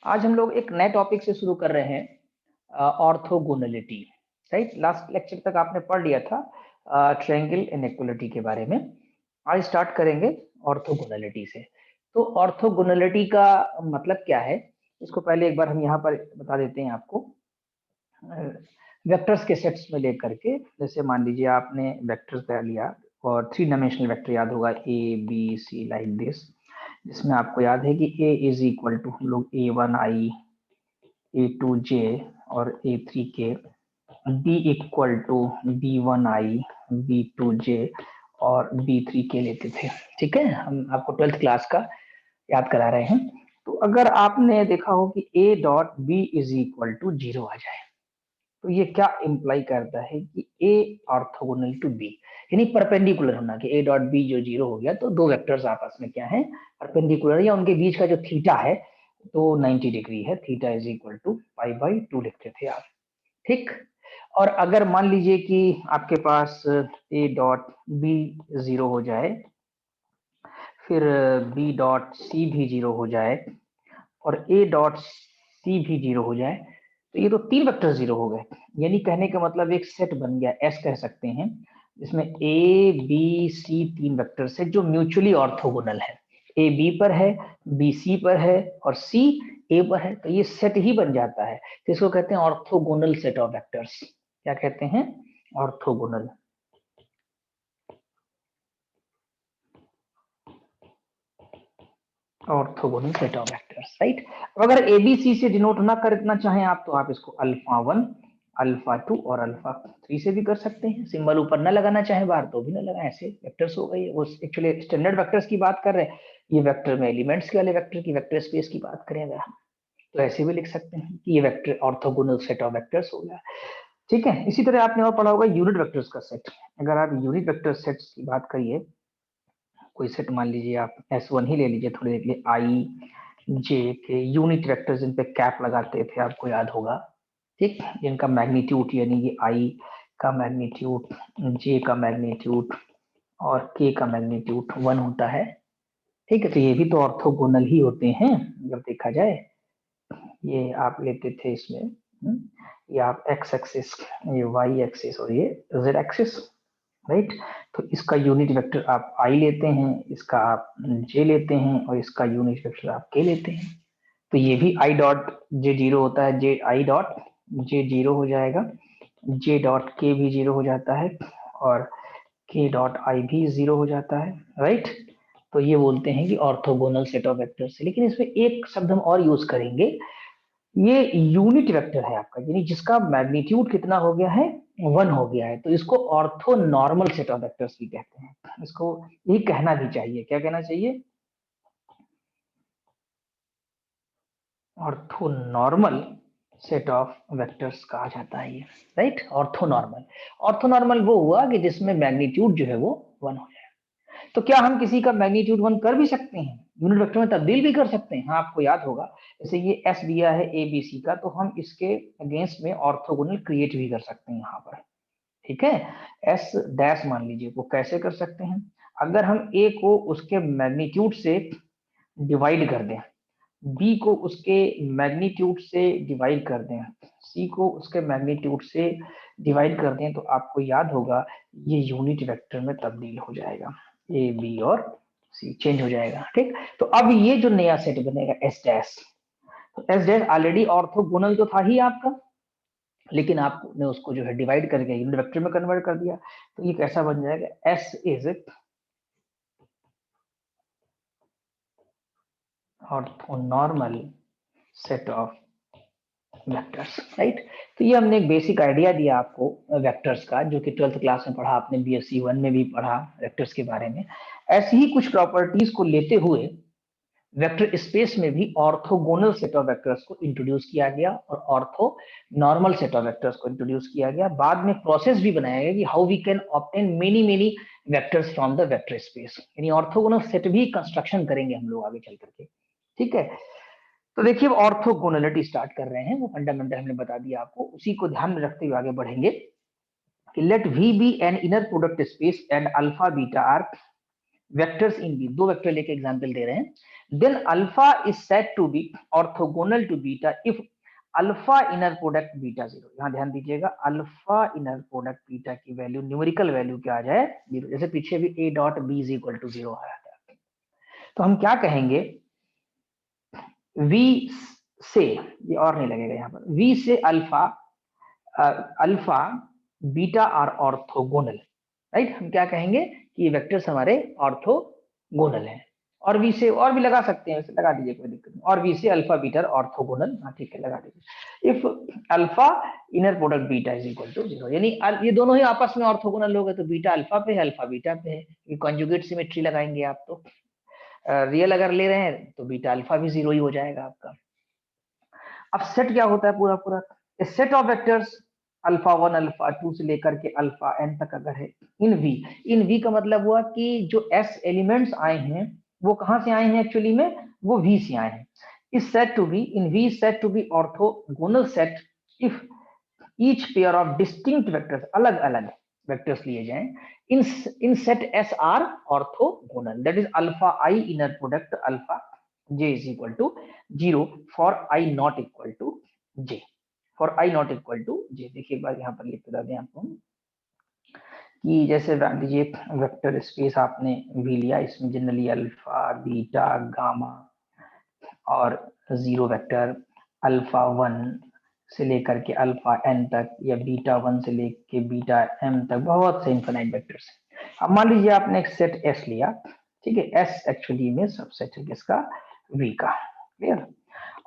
आज हम लोग एक नए टॉपिक से शुरू कर रहे हैं, ऑर्थोगोनलिटी। राइट, लास्ट लेक्चर तक आपने पढ़ लिया था ट्रायंगल इनइक्वालिटी के बारे में। आज स्टार्ट करेंगे ऑर्थोगोनलिटी से। तो ऑर्थोगोनलिटी का मतलब क्या है, इसको पहले एक बार हम यहाँ पर बता देते हैं आपको। वेक्टर्स के सेट्स में लेकर के, जैसे मान लीजिए आपने वेक्टर्स लिया और 3 डायमेंशनल वेक्टर याद होगा, A B C like this, जिसमें आपको याद है कि a इज इक्वल टू हम लोग a1i a2j और a3k, b equal to b1i b2j और b3k लेते थे। ठीक है, हम आपको 12th क्लास का याद करा रहे हैं। तो अगर आपने देखा हो कि a dot b is equal to 0 आ जाए, तो ये क्या इंप्लाई करता है कि a ऑर्थोगोनल टू b, यानी परपेंडिकुलर होना, कि a डॉट b जो 0 हो गया तो दो वेक्टर्स आपस में क्या है, परपेंडिकुलर, या उनके बीच का जो थीटा है तो 90 डिग्री है। Theta is equal to pi by 2 लिखते थे आप। ठीक, और अगर मान लीजिए कि आपके पास a डॉट b 0 हो जाए, फिर b डॉट c भी 0 हो जाए और a डॉट c भी 0 हो जाए, तो ये तो 3 वेक्टर 0 हो गए। यानी कहने का मतलब एक सेट बन गया, एस कह सकते हैं, जिसमें ए बी सी 3 वेक्टर है जो म्यूचुअली ऑर्थोगोनल है। ए बी पर है, बी सी पर है और सी ए पर है, तो ये सेट ही बन जाता है। तो इसको कहते हैं ऑर्थोगोनल सेट ऑफ वेक्टर्स। क्या कहते हैं? Orthogonal. Orthogonal set of vectors, right. अगर एबीसी से डिनोट ना करना चाहें आप, तो आप इसको अल्फा 1 अल्फा 2 और अल्फा 3 से भी कर सकते हैं। सिंबल ऊपर ना लगाना चाहे बाहर तो भी ना लगाएं, ऐसे वेक्टर्स हो गए। वो एक्चुअली स्टैंडर्ड वेक्टर्स की बात कर रहे हैं, ये वेक्टर में एलिमेंट्स के वाले वेक्टर की वेक्टर स्पेस की बात करें अगर हम, तो ऐसे भी लिख सकते हैं कि ये vector orthogonal set of vectors हो गया। ठीक है, इसी तरह आपने और पढ़ा होगा यूनिट वेक्टर्स का सेट। अगर आप यूनिट वेक्टर सेट्स की बात करिए, कोई सेट मान लीजिए आप S1 ही ले लीजिए थोड़ी देर के लिए, आई जे के यूनिट वेक्टर जिन पे कैप लगाते थे, आपको याद होगा। ठीक, जिनका मैग्नीट्यूड यानी कि आई का मैग्नीट्यूड, जे का मैग्नीट्यूड और के का मैग्नीट्यूड 1 होता है। ठीक है, तो ये भी तो ऑर्थोगोनल ही होते हैं जब देखा जाए। ये आप लेते थे इसमें, ये आप एक्स एक्सिस, ये वाई एक्सिस और ये जेड एक्सिस, राइट। तो इसका यूनिट वेक्टर आप आई लेते हैं, इसका आप जे लेते हैं और इसका यूनिट वेक्टर आप के लेते हैं। तो ये भी आई डॉट जे 0 होता है, जे आई डॉट जे 0 हो जाएगा, जे डॉट के भी 0 हो जाता है और के डॉट आई भी 0 हो जाता है, राइट। तो ये बोलते हैं कि ऑर्थोगोनल सेट ऑफ वेक्टर्स। लेकिन इसमें एक शब्द हम और यूज करेंगे, ये यूनिट वेक्टर है आपका, यानी जिसका मैग्नीट्यूड कितना हो गया है, 1 हो गया है, तो इसको ortho normal set of vectors भी कहते हैं। इसको ये कहना भी चाहिए, क्या कहना चाहिए? Ortho normal set of vectors कहा जाता है ये, right. Ortho normal, ortho normal वो हुआ कि जिसमें मैग्नीट्यूड जो है वो 1 हो जाए। तो क्या हम किसी का मैग्नीट्यूड 1 कर भी सकते हैं, यूनिट वेक्टर में तब्दील भी कर सकते हैं? हाँ, आपको याद होगा, जैसे ये एस दिया है ए बी सी का, तो हम इसके अगेंस्ट में ऑर्थोगोनल क्रिएट भी कर सकते हैं यहाँ पर। ठीक है, एस डैश मान लीजिए, वो कैसे कर सकते हैं? अगर हम ए को उसके मैग्नीट्यूड से डिवाइड कर दें, बी को उसके मैग्नीट्यूड से डिवाइड कर दें, सी को उसके मैग्नीट्यूड से डिवाइड कर दें, तो आपको याद होगा ये यूनिट वेक्टर में तब्दील हो जाएगा, ए बी और सी चेंज हो जाएगा। ठीक, तो अब ये जो नया सेट बनेगा एस डैश, तो एस डैश ऑलरेडी ऑर्थोगोनल तो था ही आपका, लेकिन आपने उसको जो है डिवाइड करके यूनिट वेक्टर में कन्वर्ट कर दिया, तो ये कैसा बन जाएगा, S is orthonormal set of vectors, right. तो ये हमने एक बेसिक आइडिया दिया आपको वेक्टर्स का, जो कि 12th क्लास में पढ़ा आपने, बीएससी 1 में भी पढ़ा वेक्टर्स के बारे में। ऐसी ही कुछ प्रॉपर्टीज को लेते हुए वेक्टर स्पेस में भी ऑर्थोगोनल सेट ऑफ वेक्टर्स को इंट्रोड्यूस किया गया और orthonormal set of vectors को इंट्रोड्यूस किया गया। बाद में प्रोसेस भी बनाया गया कि how we can obtain many many vectors from the vector space, यानी ऑर्थोगोनल सेट भी कंस्ट्रक्शन करेंगे हम लोग आगे चल करके। ठीक है, तो देखिए ऑर्थोगोनलिटी स्टार्ट कर रहे हैं, वो फंडामेंटल हमने बता दिया आपको, उसी को ध्यान में रखते हुए आगे बढ़ेंगे कि let V be an inner product space and alpha beta are vectors in B. दो वेक्टर लेके एग्जांपल दे रहे हैं, then alpha is said to be orthogonal to beta if alpha inner product beta 0। यहाँ ध्यान दीजिएगा, अल्फा इनर प्रोडक्ट बीटा की value numerical value क्या आ जाए 0, जैसे पीछे भी a dot b is equal to 0 आया था। तो हम क्या कहेंगे, v से, ये और नहीं लगेगा यहाँ पर, v से alpha beta are orthogonal, right. हम क्या कहेंगे कि ये वेक्टर्स हमारे ऑर्थोगोनल हैं। और वी से और भी लगा सकते हैं, वैसे लगा दीजिए, कोई दिक्कत नहीं। और वी से अल्फा बीटा ऑर्थोगोनल, हाँ ठीक है लगा दीजिए। If alpha inner product beta is equal to 0, यानी ये दोनों ही आपस में ऑर्थोगोनल हो गए, तो बीटा अल्फा पे है, अल्फा बीटा पे है, ये कॉन्जुगेट सिमेट्री लगाएंगे आप। तो रियल अगर ले रहे हैं तो बीटा अल्फा भी 0 ही हो जाएगा आपका। अब सेट क्या होता है, पूरा पूरा set of vectors alpha 1 alpha 2 से लेकर के अल्फा n तक अगर है इन v का मतलब हुआ कि जो s एलिमेंट्स आए हैं वो कहां से आए हैं, एक्चुअली में वो v से आए हैं। इस set to be in v set to be orthogonal set if each pair of distinct vectors, अलग अलग वेक्टर्स लिए जाएं, in set s are orthogonal, that is alpha i inner product alpha j is equal to 0 for I not equal to j, for I not equal to j। देखिए एक बार यहाँ पर लिख के दें आपको कि जैसे मान लीजिए वेक्टर स्पेस आपने भी लिया, इसमें जनरली अल्फा बीटा गामा और 0 वेक्टर अल्फा 1 से लेकर के अल्फा n तक, या बीटा 1 से लेकर बीटा m तक, बहुत से इनफिनाइट वेक्टर्स हैं। अब मान लीजिए आपने एक सेट S लिया, ठीक है, S एक्चुअली में सबसेट है किसका, V का, क्लियर।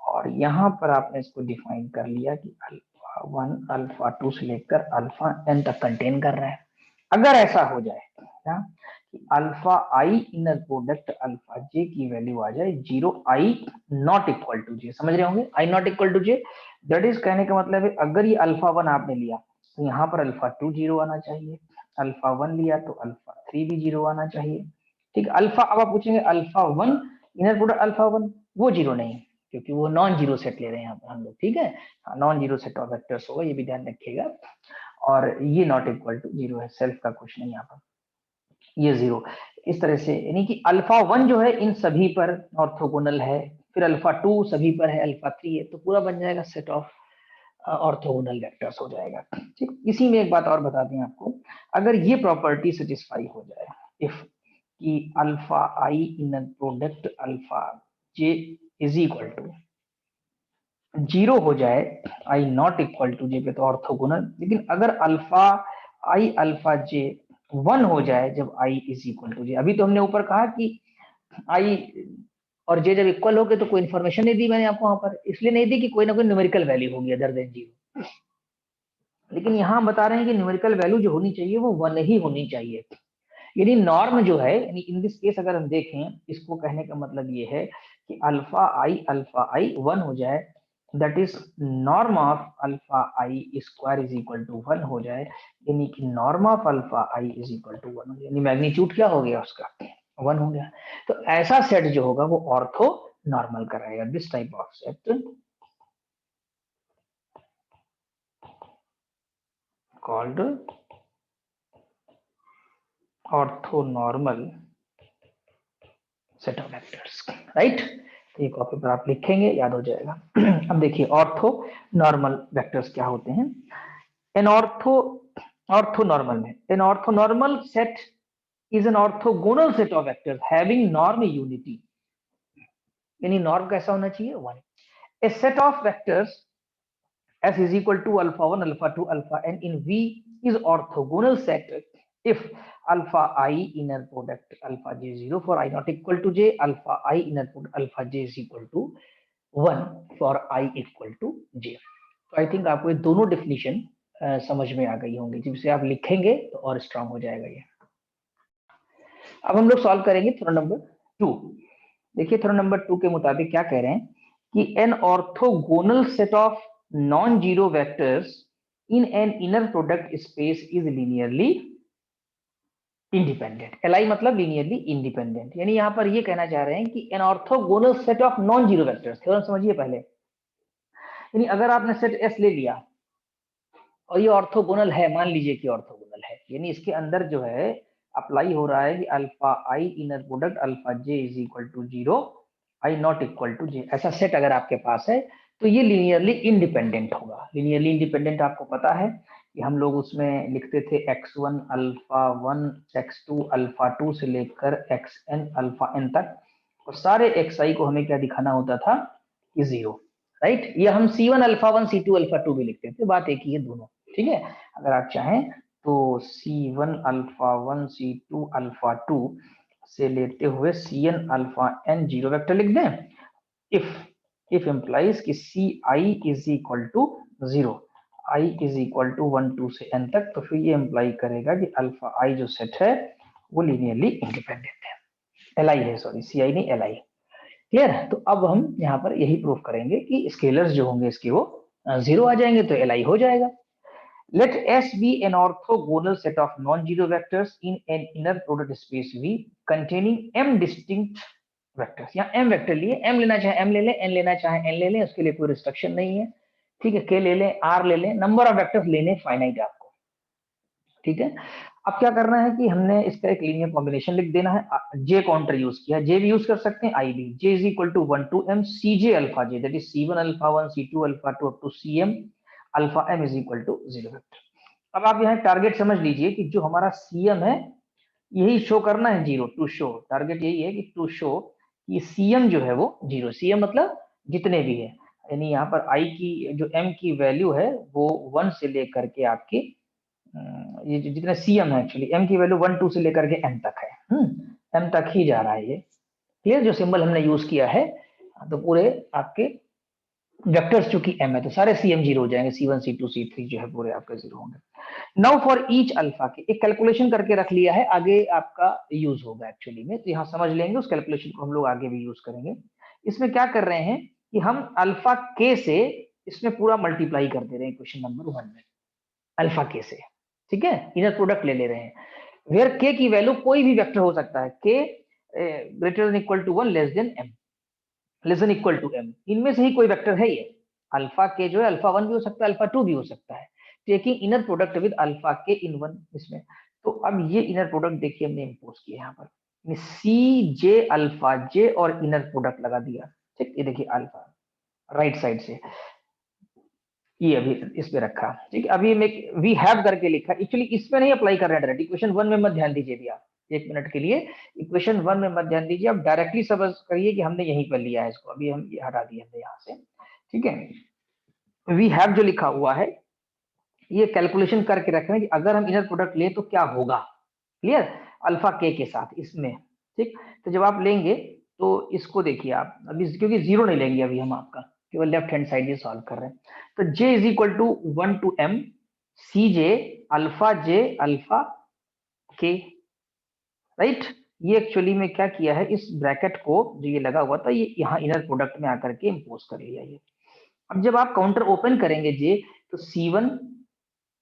और यहाँ पर आपने इसको डिफाइन कर लिया कि अल्फा 1 अल्फा 2 से लेकर अल्फा n तक कंटेन कर रहा है। अगर ऐसा हो जाए क्या कि alpha i inner product alpha j की वैल्यू आ जाए 0 I not equal to j, समझ रहे होंगे, I not equal to j, that is कहने का मतलब है अगर ये अल्फा 1 आपने लिया तो यहाँ पर अल्फा 2 0 आना चाहिए, अल्फा 1 लिया तो अल्फा 3 भी 0 आना चाहिए, ठीक। अल्फा, अब आप पूछेंगे अल्फा 1 इनर प्रोडक्ट अल्फा 1, वो 0 नहीं, क्योंकि वो नॉन जीरो सेट ले रहे हैं यहाँ पर हम लोग, ठीक है, non zero set of vectors होगा, ये भी ध्यान रखिएगा। और ये नॉट इक्वल टू 0 है, सेल्फ का कुछ नहीं यहाँ पर, ये 0 इस तरह से, यानी कि अल्फा 1 जो है इन सभी पर ऑर्थोगोनल है, फिर अल्फा 2 सभी पर है, अल्फा 3 है, तो पूरा बन जाएगा सेट ऑफ ऑर्थोगोनल वेक्टर्स हो जाएगा, ठीक। इसी में एक बात और बता दें आपको, अगर ये प्रॉपर्टी सेटिस्फाई हो जाए, इफ कि alpha i inner product alpha j is equal to 0 हो जाए, i not equal to j पे तो ऑर्थोगोनल, लेकिन अगर अल्फा आई अल्फा जे 1 हो जाए जब आई इज इक्वल टू जे, अभी तो हमने ऊपर कहा कि आई और जे जब इक्वल हो गए तो कोई इन्फॉर्मेशन नहीं दी मैंने आपको वहां पर, इसलिए नहीं दी कि कोई ना कोई न्यूमेरिकल वैल्यू होगी अदर देन 0, लेकिन यहाँ बता रहे हैं कि न्यूमेरिकल वैल्यू जो होनी चाहिए वो 1 ही होनी चाहिए। यानी नॉर्म जो है, यानी इन दिस केस अगर हम देखें, इसको कहने का मतलब ये है कि अल्फा आई 1 हो जाए, that is norm of alpha i square is equal to 1 हो जाए, यानी कि norm of alpha i is equal to 1, यानी मैग्नीट्यूड क्या हो गया उसका 1 हो गया। तो ऐसा सेट जो होगा वो ऑर्थो नॉर्मल कराएगा, this type of set called orthonormal set of vectors, right. ये कॉपी पर आप लिखेंगे, याद हो जाएगा। अब देखिए ऑर्थो नॉर्मल वेक्टर्स क्या होते हैं। एन ऑर्थोनॉर्मल में, an orthonormal set is an orthogonal set of vectors having norm unity, यानी नॉर्म कैसा होना चाहिए 1। A set of vectors S is equal to alpha 1 alpha 2 alpha n in V is orthogonal set if alpha I inner product alpha j 0 for I not equal to j, alpha I inner product alpha j is equal to 1 for I equal to j। तो I think आपको ये दोनों definition समझ में आ गई होंगी, जिसे आप लिखेंगे तो और स्ट्रांग हो जाएगा ये। अब हम लोग सॉल्व करेंगे थ्योरम नंबर 2। देखिए थ्योरम नंबर 2 के मुताबिक क्या कह रहे हैं कि an orthogonal set of non-zero vectors in an inner product space is linearly independent। Li मतलब linearly independent, यानी यहाँ पर ये कहना चाह रहे हैं कि an orthogonal set of non-zero vectors, theorem समझिए पहले, यानी अगर आपने सेट S ले लिया और ये ऑर्थोगोनल है, मान लीजिए कि ऑर्थोगोनल है, यानी इसके अंदर जो है अप्लाई हो रहा है कि alpha i inner product alpha j is equal to 0, i not equal to j, ऐसा सेट अगर आपके पास है तो ये लीनियरली इंडिपेंडेंट होगा। लीनियरली इंडिपेंडेंट आपको पता है कि हम लोग उसमें लिखते थे x1 अल्फा 1 x2 अल्फा 2 से लेकर xn अल्फा n तक, और सारे xi को हमें क्या दिखाना होता था कि 0, राइट। ये हम c1 अल्फा 1 c2 अल्फा 2 भी लिखते थे, बात एक ही है दोनों, ठीक है। अगर आप चाहें तो c1 अल्फा 1 c2 अल्फा 2 से लेते हुए cn अल्फा n 0 वेक्टर लिख दें। इफ इम्प्लाइज कि ci is equal to 0, i is equal to 1 2 से n तक, तो फिर ये इम्प्लाई करेगा कि अल्फा i जो सेट है वो लीनियरली इंडिपेंडेंट है, li है, सॉरी ci नहीं li। क्लियर। तो अब हम यहाँ पर यही प्रूफ करेंगे कि स्केलर्स जो होंगे इसके वो 0 आ जाएंगे, तो li हो जाएगा। Let S be an orthogonal set of non-zero vectors in an inner product space V containing m distinct vectors। यहाँ m वेक्टर लिए, m लेना चाहे m ले लें, n लेना चाहे n ले लें, उसके लिए कोई रिस्ट्रिक्शन नहीं है, ठीक है। k ले लें, r ले लें, नंबर ऑफ वेक्टर्स लेने फाइनाइट आपको, ठीक है। अब क्या करना है कि हमने इसका एक लीनियर कॉम्बिनेशन लिख देना है। j काउंटर यूज किया, j भी यूज कर सकते हैं, i भी। j is equal to 1 to m cj alpha j, that is c1 alpha 1 c2 alpha 2 up to cm alpha m is equal to 0 vector. अब आप यहाँ टारगेट समझ लीजिए कि जो हमारा cm है यही शो करना है 0, टू शो, टारगेट यही है कि टू शो कि cm जो है वो 0, cm मतलब जितने भी है, यानी यहाँ पर i की जो m की वैल्यू है वो 1 से लेकर के आपकी ये जो जितने cm है, एक्चुअली m की वैल्यू 1 2 से लेकर के m तक है, m तक ही जा रहा है ये। क्लियर, जो सिंबल हमने यूज किया है, तो पूरे आपके वेक्टर्स चूंकि m है तो सारे cm 0 हो जाएंगे, c1 c2 c3 जो है पूरे आपके 0 होंगे। नाउ फॉर ईच अल्फा के एक कैलकुलेशन करके रख लिया है, आगे आपका यूज होगा एक्चुअली में, तो यहाँ समझ लेंगे, उस कैलकुलेशन को हम लोग आगे भी यूज करेंगे। इसमें क्या कर रहे हैं कि हम अल्फा के से इसमें पूरा मल्टीप्लाई कर दे रहे हैं क्वेश्चन नंबर 1 में, अल्फा के से, ठीक है, इनर प्रोडक्ट ले ले रहे हैं। वेयर के की वैल्यू कोई भी वेक्टर हो सकता है, k greater than equal to 1 less than m, less than equal to m, इनमें से ही कोई वेक्टर है ये। अल्फा के जो है अल्फा 1 भी हो सकता है, अल्फा 2 भी हो सकता है, taking inner product with alpha के इन 1 इसमें। तो अब ये इनर प्रोडक्ट देखिए हमने इंपोज किया यहाँ पर, सी जे अल्फा जे और इनर प्रोडक्ट लगा दिया, ठीक। ये देखिए अल्फा राइट साइड से ये अभी इस पे रखा, ठीक है। अभी मैं वी हैव करके लिखा, एक्चुअली इस पे नहीं अप्लाई कर रहे हैं डायरेक्ट, इक्वेशन 1 में मत ध्यान दीजिए भी आप, एक मिनट के लिए इक्वेशन 1 में मत ध्यान दीजिए, आप डायरेक्टली समझ करिए कि हमने यहीं पर लिया है इसको, अभी हम ये हटा दिए हमने यहाँ से, ठीक है। वी हैव जो लिखा हुआ है ये कैलकुलेशन करके रख रहे हैं कि अगर हम इनर प्रोडक्ट लें तो क्या होगा, क्लियर, अल्फा के साथ इसमें, ठीक। तो जब आप लेंगे तो इसको देखिए आप, अभी क्योंकि 0 नहीं लेंगे अभी हम आपका, केवल लेफ्ट हैंड साइड ये सॉल्व कर रहे हैं। तो j is equal to 1 to m c j alpha k, right. ये एक्चुअली में क्या किया है, इस ब्रैकेट को जो ये लगा हुआ था ये यहाँ इनर प्रोडक्ट में आकर के इंपोज कर लिया ये। अब जब आप काउंटर ओपन करेंगे j, तो c1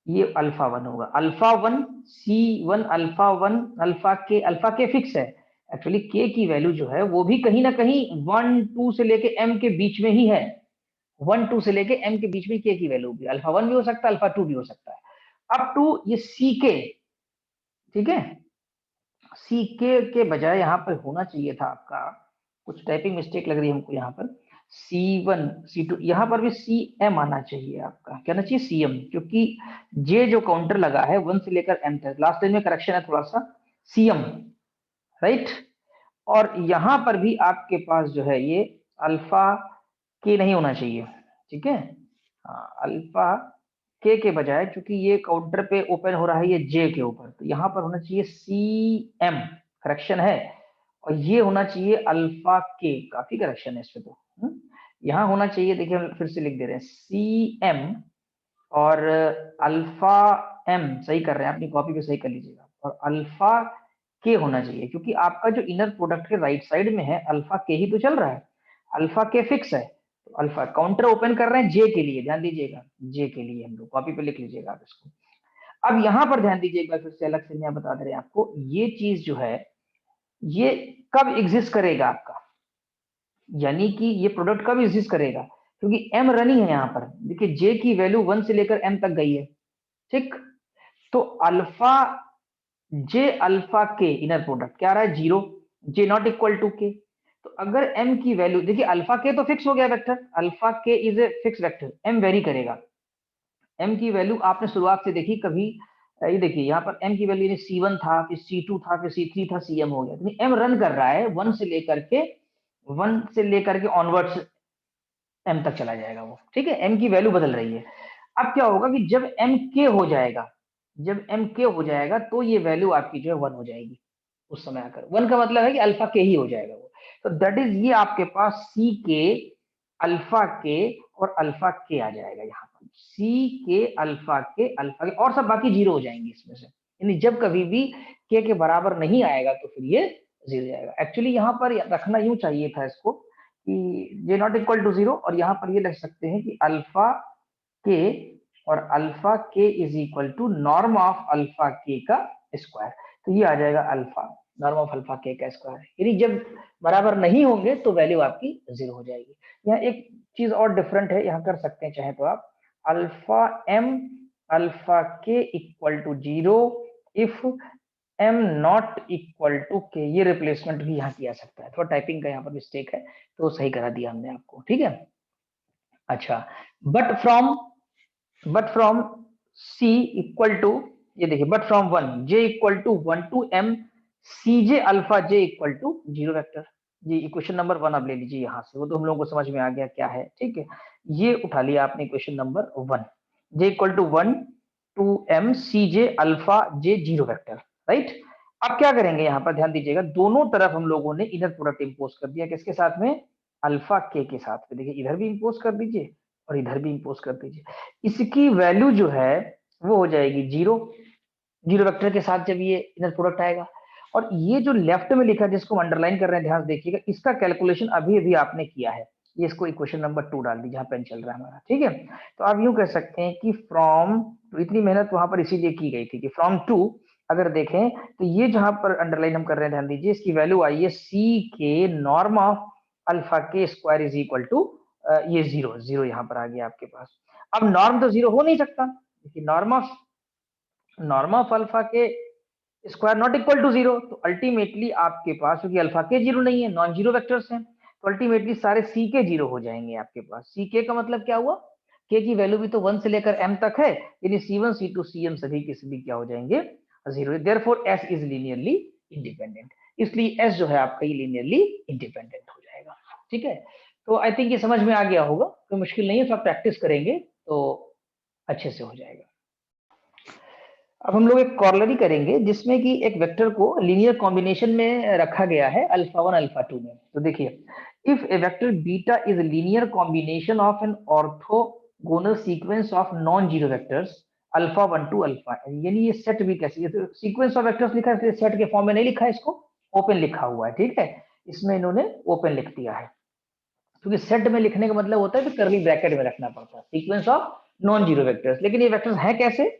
ये अल्फा 1 होगा, अल्फा 1 c1 अल्फा के फिक्स है, एक्चुअली k की वैल्यू जो है वो भी कहीं ना कहीं 1 2 से लेके m के बीच में ही है, 1 2 से लेके m के बीच में k की वैल्यू भी अल्फा 1 भी हो सकता है, अल्फा 2 भी हो सकता है, अप टू ये ck, ठीक है। ck के बजाय यहाँ पर होना चाहिए था आपका, कुछ टाइपिंग मिस्टेक लग रही है हमको यहाँ पर, c1 c2, यहाँ पर भी cm आना चाहिए आपका, क्या आना चाहिए cm, क्योंकि j जो काउंटर लगा है 1 से लेकर m तक, लास्ट टाइम में करेक्शन है थोड़ा सा, cm, राइट। और यहाँ पर भी आपके पास जो है ये अल्फा के नहीं होना चाहिए, ठीक है। हाँ, अल्फा के बजाय क्योंकि ये काउंटर पे ओपन हो रहा है ये जे के ऊपर, तो यहाँ पर होना चाहिए सी एम, करेक्शन है, और ये होना चाहिए अल्फा के, काफी करेक्शन है इस पे तो, यहाँ होना चाहिए, देखिए हम फिर से लिख दे रहे हैं सी एम और अल्फा एम, सही कर रहे हैं, अपनी कॉपी पे सही कर लीजिएगा, और अल्फा के होना चाहिए, क्योंकि आपका जो इनर प्रोडक्ट के राइट साइड में है अल्फा के ही तो चल रहा है, अल्फा के फिक्स है, तो अल्फा काउंटर ओपन कर रहे हैं जे के लिए, ध्यान दीजिएगा जे के लिए, हम लोग कॉपी पे लिख लीजिएगा आप इसको। अब यहाँ पर ध्यान दीजिए एक बार फिर से अलग से मैं बता दे रहे हैं आपको, ये चीज जो है ये कब एग्जिस्ट करेगा आपका, यानी कि ये प्रोडक्ट कब एग्जिस्ट करेगा, क्योंकि एम रनिंग है यहाँ पर, देखिए जे की वैल्यू 1 से लेकर एम तक गई है, ठीक। तो alpha j alpha k inner product क्या आ रहा है 0, जे नॉट इक्वल टू के, तो अगर m की वैल्यू देखिए, अल्फा के तो फिक्स हो गया vector, alpha k is a fix vector, m very करेगा। m की वैल्यू आपने शुरुआत से देखी कभी, ये देखिए यहाँ पर m की वैल्यू यानी C1 था, फिर C2 था, फिर C3 था, Cm हो गया, यानी m रन कर रहा है 1 से लेकर के ऑनवर्ड्स m तक चला जाएगा वो, ठीक है। m की वैल्यू बदल रही है। अब क्या होगा कि जब m k हो जाएगा, जब m k हो जाएगा तो ये वैल्यू आपकी जो है 1 हो जाएगी उस समय आकर। 1 का मतलब है कि अल्फा के ही हो जाएगा वो। तो दैट इज ये आपके पास सी के, अल्फा के और अल्फा के आ जाएगा यहाँ पर, सी के अल्फा के और सब बाकी जीरो हो जाएंगे इसमें से, यानी जब कभी भी के बराबर नहीं आएगा तो फिर ये जीरो जाएगा। एक्चुअली यहाँ पर रखना यूं चाहिए था इसको कि जे नॉट इक्वल टू जीरो, और यहाँ पर ये लिख सकते हैं कि अल्फा के और alpha k is equal to norm of alpha k का स्क्वायर। तो ये आ जाएगा alpha norm of alpha k का स्क्वायर, यानी जब बराबर नहीं होंगे तो वैल्यू आपकी जीरो हो जाएगी। यहाँ एक चीज और डिफरेंट है, यहाँ कर सकते हैं चाहे तो आप, alpha m alpha k equal to zero if m not equal to k, ये रिप्लेसमेंट भी यहाँ किया सकता है। थोड़ा टाइपिंग का यहाँ पर मिस्टेक है तो सही करा दिया हमने आपको, ठीक है। अच्छा, but from c equal to, ये देखिए, but from 1 j equal to 1 to m c j alpha j equal to zero vector. ये इक्वेशन नंबर 1 आप ले लीजिए यहाँ से, वो तो हम लोगों को समझ में आ गया क्या है, ठीक है। ये उठा लिया आपने equation number 1, j equal to 1 to m c j alpha j zero vector, right. अब क्या करेंगे यहाँ पर ध्यान दीजिएगा, दोनों तरफ हम लोगों ने इनर प्रोडक्ट इंपोज कर दिया, किसके साथ में, अल्फा के साथ में। देखिए इधर भी इंपोज कर दीजिए और इधर भी इंपोज कर दीजिए, इसकी वैल्यू जो है वो हो जाएगी जीरो, जीरो वेक्टर के साथ जब ये इनर प्रोडक्ट आएगा। और ये जो लेफ्ट में लिखा है जिसको अंडरलाइन कर रहे हैं, ध्यान देखिएगा, इसका कैलकुलेशन अभी अभी आपने किया है, ये इसको इक्वेशन नंबर 2 डाल दीजिए जहां पेन चल रहा है हमारा, ठीक है। तो आप यूं कह सकते हैं कि फ्रॉम, तो इतनी मेहनत वहां पर इसीलिए की गई थी कि फ्रॉम टू, अगर देखें तो ये जहां पर अंडरलाइन हम कर रहे हैं ध्यान दीजिए, इसकी वैल्यू आई है सी के norm of alpha k square is equal to, ये जीरो, जीरो यहाँ पर आ गया आपके पास। अब नॉर्म तो जीरो हो नहीं सकता, norm of alpha k square not equal to zero, तो अल्टीमेटली आपके पास, क्योंकि अल्फा के जीरो नहीं है, नॉन जीरो वेक्टर्स हैं, तो अल्टीमेटली सारे सी के जीरो हो जाएंगे आपके पास। सी के का मतलब क्या हुआ, के की वैल्यू भी तो 1 से लेकर m तक है, यानी C1 C2 Cm सभी के सभी क्या हो जाएंगे, zero. Therefore S is linearly independent, इसलिए S जो है आपका ये लीनियरली इंडिपेंडेंट हो जाएगा, ठीक है। तो आई थिंक ये समझ में आ गया होगा, कोई मुश्किल नहीं है, थोड़ा प्रैक्टिस करेंगे तो अच्छे से हो जाएगा। अब हम लोग एक कॉर्लरी करेंगे जिसमें कि एक वेक्टर को लीनियर कॉम्बिनेशन में रखा गया है अल्फा 1 अल्फा 2 में। तो देखिए, if a vector beta is linear combination of an orthogonal sequence of non zero vectors alpha 1 to alpha, यानी ये सेट भी कैसे, तो सीक्वेंस ऑफ वेक्टर्स लिखा है, सेट के फॉर्म में नहीं लिखा है, इसको ओपन लिखा हुआ है, ठीक है। इसमें इन्होंने ओपन लिख दिया है, क्योंकि सेट में लिखने का मतलब होता है कि कर्ली ब्रैकेट में रखना पड़ता है, sequence of non zero vectors. लेकिन ये वेक्टर्स हैं कैसे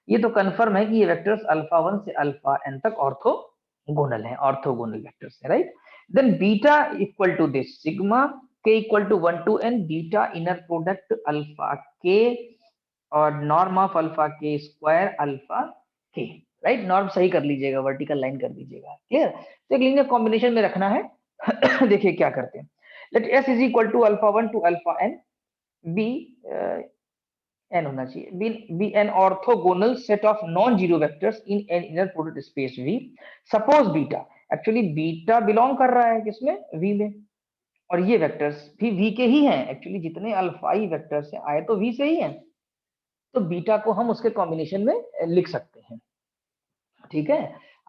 ये तो कंफर्म है कि ये वेक्टर्स अल्फा 1 से अल्फा n तक ऑर्थोगोनल हैं, ऑर्थोगोनल वेक्टर्स है, right. Then beta equal to this sigma k equal to 1 to n beta inner product alpha k और norm of alpha k square alpha k, right. Norm सही कर लीजिएगा, vertical line कर दीजिएगा, clear. तो एक linear combination में रखना है देखिए क्या करते हैं, let s is equal to alpha 1 to alpha n be n होना चाहिए, be an orthogonal set of non zero vectors in an inner product space v। Suppose beta, actually beta belong कर रहा है किसमें, v में, और ये vectors भी v के ही हैं, एक्चुअली जितने अल्फाई वेक्टर्स हैं आए तो v से ही हैं, तो बीटा को हम उसके कॉम्बिनेशन में लिख सकते हैं, ठीक है।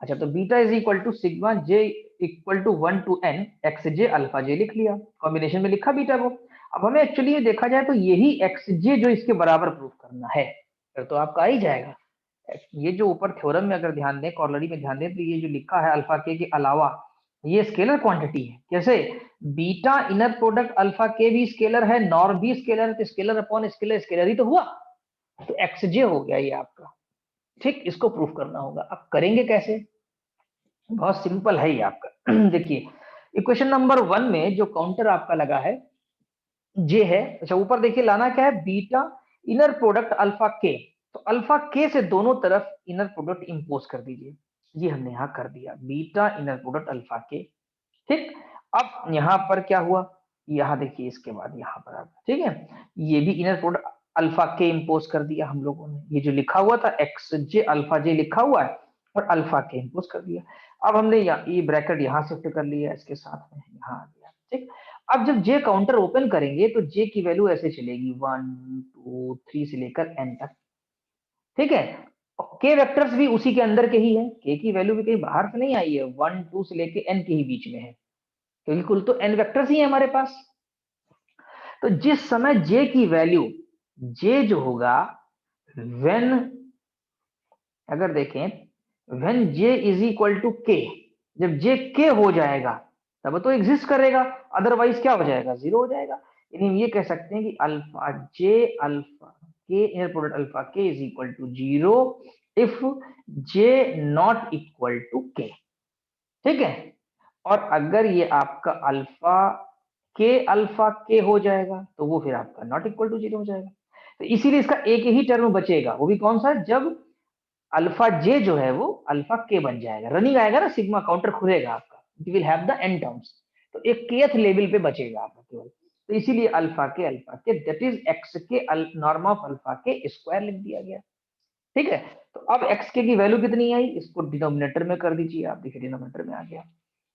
अच्छा, तो beta is equal to sigma j equal to 1 to n x j alpha j लिख लिया, कॉम्बिनेशन में लिखा बीटा को। अब हमें एक्चुअली ये देखा जाए तो यही एक्स जे जो इसके बराबर प्रूफ करना है, फिर तो आपका आ ही जाएगा। ये जो ऊपर थ्योरम में अगर ध्यान दें, कॉर्लरी में ध्यान दें, तो ये जो लिखा है अल्फा के अलावा ये स्केलर क्वांटिटी है, कैसे, बीटा इनर प्रोडक्ट अल्फा के भी स्केलर है, नॉर भी स्केलर है, तो स्केलर अपॉन स्केलर स्केलर ही तो हुआ, तो एक्स जे हो गया ये आपका, ठीक। इसको प्रूफ करना होगा। अब करेंगे कैसे, बहुत सिंपल है ये आपका देखिए, इक्वेशन नंबर 1 में जो काउंटर आपका लगा है जे है, अच्छा ऊपर देखिए लाना क्या है, बीटा इनर प्रोडक्ट अल्फा के, तो अल्फा के से दोनों तरफ इनर प्रोडक्ट इंपोज कर दीजिए, ये हमने यहां कर दिया, बीटा इनर प्रोडक्ट अल्फा के, ठीक। अब यहाँ पर क्या हुआ, यहाँ देखिए इसके बाद यहाँ पर आप, ठीक है, ये भी इनर प्रोडक्ट अल्फा के इम्पोज कर दिया हम लोगों ने, ये जो लिखा हुआ था एक्स जे अल्फा जे लिखा हुआ है और अल्फा के इम्पोज कर दिया। अब हमने ये ब्रैकेट यहाँ शिफ्ट कर लिया इसके साथ में, यहाँ आ गया, ठीक। अब जब जे काउंटर ओपन करेंगे तो जे की वैल्यू ऐसे चलेगी 1 2 3 से लेकर एन तक, ठीक है। और के वेक्टर्स भी उसी के अंदर के ही है, के की वैल्यू भी कहीं बाहर से नहीं आई है, 1 2 से लेकर एन के ही बीच में है, क्योंकि कुल तो एन वेक्टर्स ही है हमारे पास। तो जिस समय जे की वैल्यू, जे जो होगा व्हेन, अगर देखें when j is equal to k, जब जे के हो जाएगा तब तो एग्जिस्ट करेगा, अदरवाइज क्या हो जाएगा, जीरो हो जाएगा। यानी हम ये कह सकते हैं कि alpha j alpha k inner product alpha k is equal to zero if j not equal to k, ठीक है। और अगर ये आपका अल्फा के हो जाएगा तो वो फिर आपका नॉट इक्वल टू जीरो हो जाएगा। तो इसीलिए इसका एक ही टर्म बचेगा, वो भी कौन सा, जब अल्फा जे जो है वो अल्फा के बन जाएगा, रनिंग आएगा ना, सिग्मा काउंटर खुलेगा आपका, it will have the n terms, तो एक केथ लेवल पे बचेगा आपका केवल। तो इसीलिए अल्फा के दैट इज एक्स के norm of alpha k square लिख दिया गया, ठीक है। तो अब एक्स के की वैल्यू कितनी आई, इसको डिनोमिनेटर में कर दीजिए आप, देखिए डिनोमिनेटर में आ गया,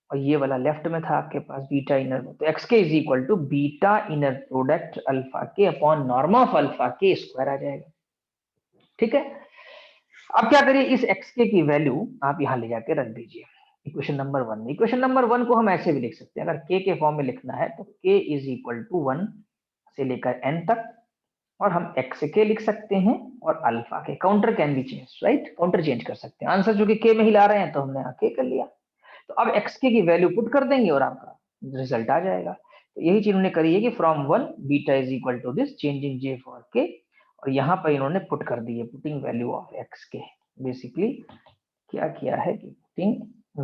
और ये वाला लेफ्ट में था आपके पास बीटा इनर, तो x k is equal to beta inner product alpha k upon norm of alpha k square आ जाएगा, ठीक है। अब क्या करिए, इस एक्स के की वैल्यू आप यहां ले जाके रख दीजिए इक्वेशन नंबर 1 में। इक्वेशन नंबर 1 को हम ऐसे भी लिख सकते हैं, अगर के फॉर्म में लिखना है तो के इज इक्वल टू 1 से लेकर एन तक, और हम एक्स के लिख सकते हैं और अल्फा के, counter can be change, right, counter change कर सकते हैं, आंसर जो कि के में ही ला रहे हैं तो हमने के कर लिया। तो अब एक्स के की वैल्यू पुट कर देंगे और आपका रिजल्ट आ जाएगा। तो यही चीज उन्होंने करी है कि from 1 beta is equal to this changing j for k, और यहाँ पर इन्होंने पुट कर दी है putting value of x k, basically क्या किया है कि पुटिंग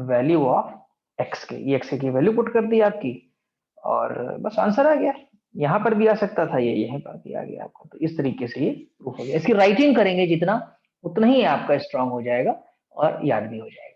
वैल्यू ऑफ एक्स के, ये एक्स की वैल्यू पुट कर दी आपकी और बस आंसर आ गया। यहाँ पर भी आ सकता था, ये यहीं पर भी आ गया आपको। तो इस तरीके से ये प्रूफ हो गया। इसकी राइटिंग करेंगे जितना, उतना ही आपका स्ट्रांग हो जाएगा और याद भी हो जाएगा।